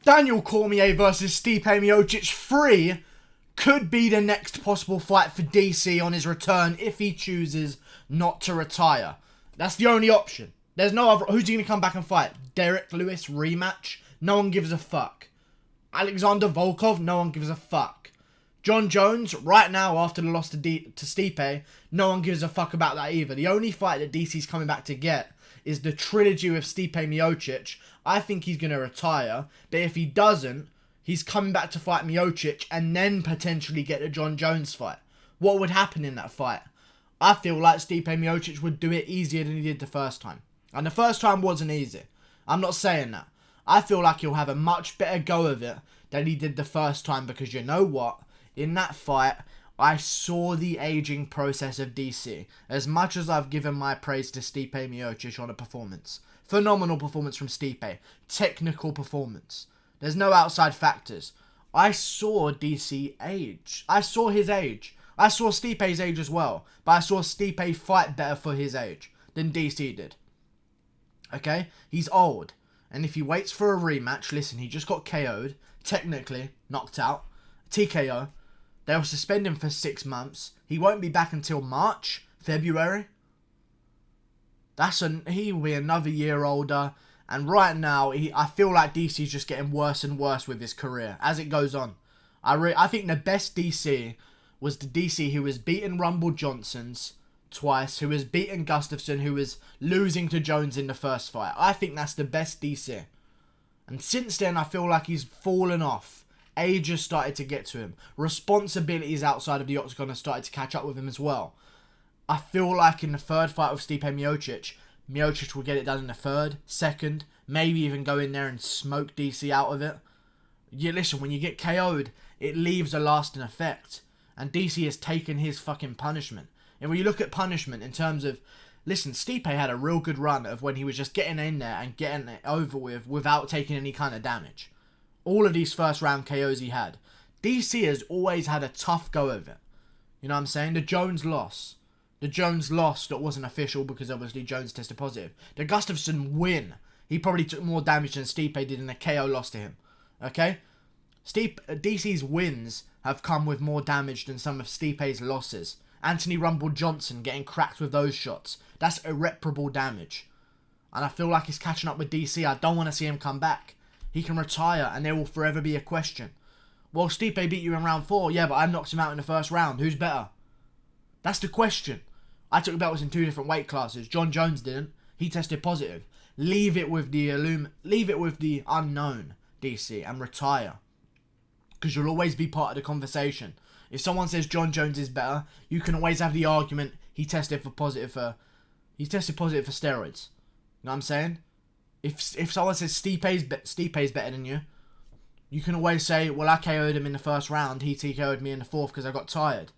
Daniel Cormier versus Stipe Miocic 3 could be the next possible fight for DC on his return if he chooses not to retire. That's the only option. There's no other. Who's he going to come back and fight? Derek Lewis rematch? No one gives a fuck. Alexander Volkov? No one gives a fuck. John Jones, right now after the loss to Stipe, no one gives a fuck about that either. The only fight that DC's coming back to get is the Trilogy with Stipe Miocic. I think he's going to retire, but if he doesn't, he's coming back to fight Miocic and then potentially get the John Jones fight. What would happen in that fight? I feel like Stipe Miocic would do it easier than he did the first time. And the first time wasn't easy. I'm not saying that. I feel like he'll have a much better go of it than he did the first time, because you know what? In that fight, I saw the aging process of DC. As much as I've given my praise to Stipe Miocic on a performance. Phenomenal performance from Stipe. Technical performance. There's no outside factors. I saw DC age. I saw his age. I saw Stipe's age as well. But I saw Stipe fight better for his age than DC did. Okay? He's old. And if he waits for a rematch, listen, he just got KO'd. Technically, knocked out. TKO. They'll suspend him for 6 months. He won't be back until March, February. He'll be another year older. And right now, I feel like DC's just getting worse and worse with his career as it goes on. I think the best DC was the DC who was beating Rumble Johnson's twice, who was beating Gustafsson, who was losing to Jones in the first fight. I think that's the best DC. And since then, I feel like he's fallen off. Age has started to get to him. Responsibilities outside of the octagon have started to catch up with him as well. I feel like in the third fight with Stipe Miocic, Miocic will get it done in the third, second, maybe even go in there and smoke DC out of it. Yeah, listen, when you get KO'd, it leaves a lasting effect. And DC has taken his fucking punishment. And when you look at punishment in terms of, listen, Stipe had a real good run of when he was just getting in there and getting it over with without taking any kind of damage. All of these first round KOs he had. DC has always had a tough go of it. You know what I'm saying? The Jones loss. The Jones loss that wasn't official because obviously Jones tested positive. The Gustafsson win. He probably took more damage than Stipe did in a KO loss to him. Okay? DC's wins have come with more damage than some of Stipe's losses. Anthony Rumble Johnson getting cracked with those shots. That's irreparable damage. And I feel like he's catching up with DC. I don't want to see him come back. He can retire and there will forever be a question. Well, Stipe beat you in round 4. Yeah, but I knocked him out in the first round. Who's better? That's the question. I took belts in 2 different weight classes. John Jones didn't. He tested positive. Leave it with the unknown, DC, and retire. Because you'll always be part of the conversation. If someone says John Jones is better, you can always have the argument he tested positive for steroids. You know what I'm saying? If someone says Stipe's better than you, you can always say, well, I KO'd him in the first round, he TKO'd me in the 4th because I got tired.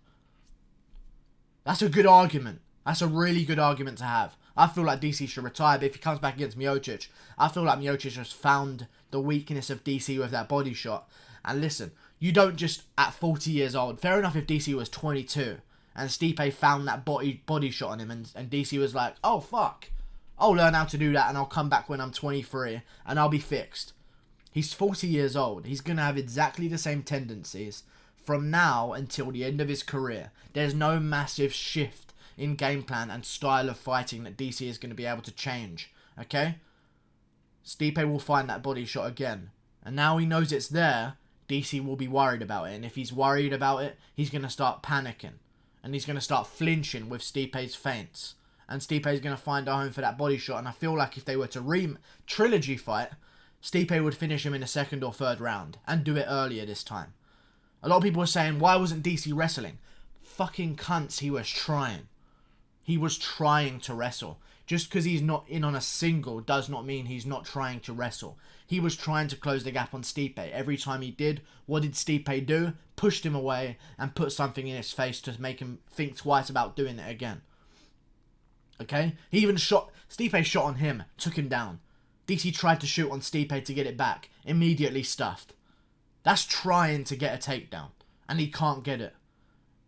That's a good argument. That's a really good argument to have. I feel like DC should retire, but if he comes back against Miocic, I feel like Miocic has found the weakness of DC with that body shot. And listen, you don't just, at 40 years old, fair enough if DC was 22, and Stipe found that body shot on him, and DC was like, oh, fuck. I'll learn how to do that, and I'll come back when I'm 23, and I'll be fixed. He's 40 years old. He's going to have exactly the same tendencies from now until the end of his career. There's no massive shift in game plan and style of fighting that DC is going to be able to change. Okay? Stipe will find that body shot again. And now he knows it's there, DC will be worried about it. And if he's worried about it, he's going to start panicking. And he's going to start flinching with Stipe's feints. And Stipe's going to find a home for that body shot. And I feel like if they were to trilogy fight, Stipe would finish him in the 2nd or 3rd round. And do it earlier this time. A lot of people were saying, why wasn't DC wrestling? Fucking cunts, he was trying. He was trying to wrestle. Just because he's not in on a single does not mean he's not trying to wrestle. He was trying to close the gap on Stipe. Every time he did, what did Stipe do? Pushed him away and put something in his face to make him think twice about doing it again. Okay? He even Stipe shot on him, took him down. DC tried to shoot on Stipe to get it back. Immediately stuffed. That's trying to get a takedown. And he can't get it.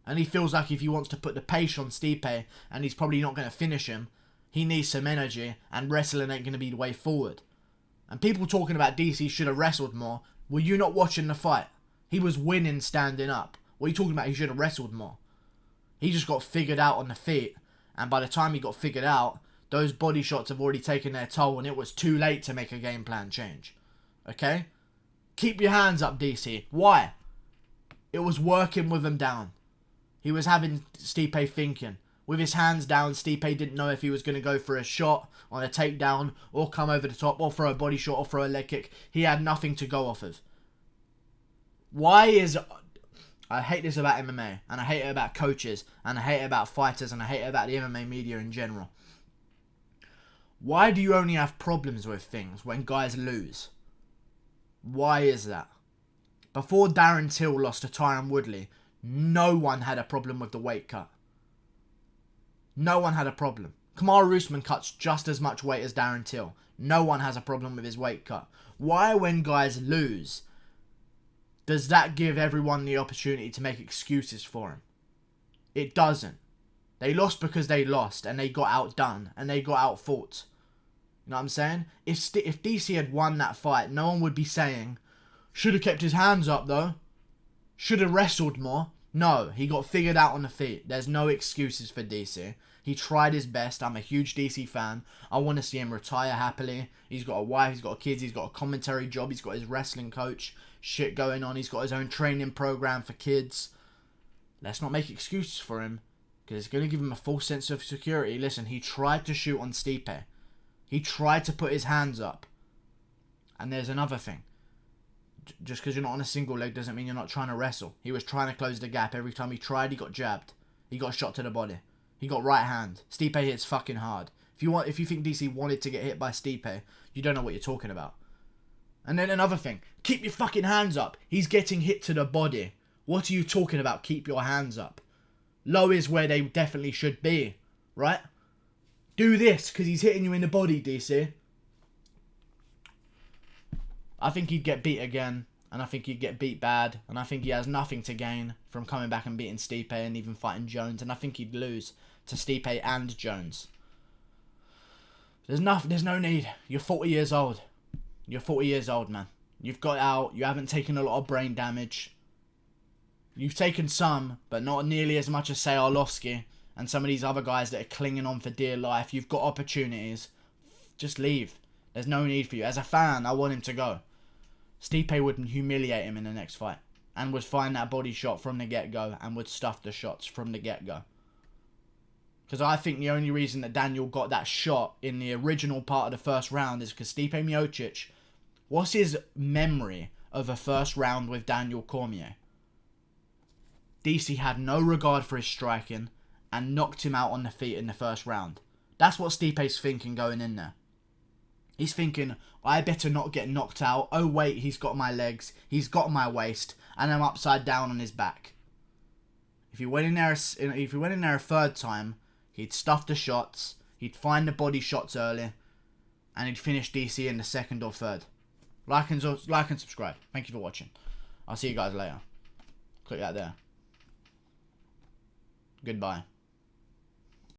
And he feels like if he wants to put the pace on Stipe, and he's probably not going to finish him, he needs some energy, and wrestling ain't going to be the way forward. And people talking about DC should have wrestled more. Were you not watching the fight? He was winning standing up. What are you talking about? He should have wrestled more. He just got figured out on the feet. And by the time he got figured out, those body shots have already taken their toll and it was too late to make a game plan change. Okay? Keep your hands up, DC. Why? It was working with him down. He was having Stipe thinking. With his hands down, Stipe didn't know if he was going to go for a shot on a takedown or come over the top or throw a body shot or throw a leg kick. He had nothing to go off of. Why is... I hate this about MMA, and I hate it about coaches, and I hate it about fighters, and I hate it about the MMA media in general. Why do you only have problems with things when guys lose? Why is that? Before Darren Till lost to Tyron Woodley, no one had a problem with the weight cut. No one had a problem. Kamaru Usman cuts just as much weight as Darren Till. No one has a problem with his weight cut. Why, when guys lose, does that give everyone the opportunity to make excuses for him? It doesn't. They lost because they lost, and they got outdone, and they got outfought. You know what I'm saying? If DC had won that fight, no one would be saying, should have kept his hands up though. Should have wrestled more. No, he got figured out on the feet. There's no excuses for DC. He tried his best. I'm a huge DC fan. I want to see him retire happily. He's got a wife, he's got kids, he's got a commentary job, he's got his wrestling coach shit going on. He's got his own training program for kids. Let's not make excuses for him, because it's going to give him a false sense of security. Listen, he tried to shoot on Stipe. He tried to put his hands up. And there's another thing. Just because you're not on a single leg doesn't mean you're not trying to wrestle. He was trying to close the gap. Every time he tried, he got jabbed. He got shot to the body. He got right hand. Stipe hits fucking hard. If you think DC wanted to get hit by Stipe, you don't know what you're talking about. And then another thing. Keep your fucking hands up. He's getting hit to the body. What are you talking about? Keep your hands up. Low is where they definitely should be. Right? Do this because he's hitting you in the body, DC. I think he'd get beat again. And I think he'd get beat bad. And I think he has nothing to gain from coming back and beating Stipe and even fighting Jones. And I think he'd lose to Stipe and Jones. There's no need. You're 40 years old. You're 40 years old, man. You've got out. You haven't taken a lot of brain damage. You've taken some, but not nearly as much as, say, Arlovski and some of these other guys that are clinging on for dear life. You've got opportunities. Just leave. There's no need for you. As a fan, I want him to go. Stipe would humiliate him in the next fight. And would find that body shot from the get-go. And would stuff the shots from the get-go. Because I think the only reason that Daniel got that shot in the original part of the first round is because Stipe Miocic, what's his memory of a first round with Daniel Cormier? DC had no regard for his striking and knocked him out on the feet in the first round. That's what Stipe's thinking going in there. He's thinking, I better not get knocked out. Oh wait, he's got my legs, he's got my waist, and I'm upside down on his back. If he went in there a third time, he'd stuff the shots, he'd find the body shots early, and he'd finish DC in the second or third. Like and subscribe. Thank you for watching. I'll see you guys later. Click that there. Goodbye.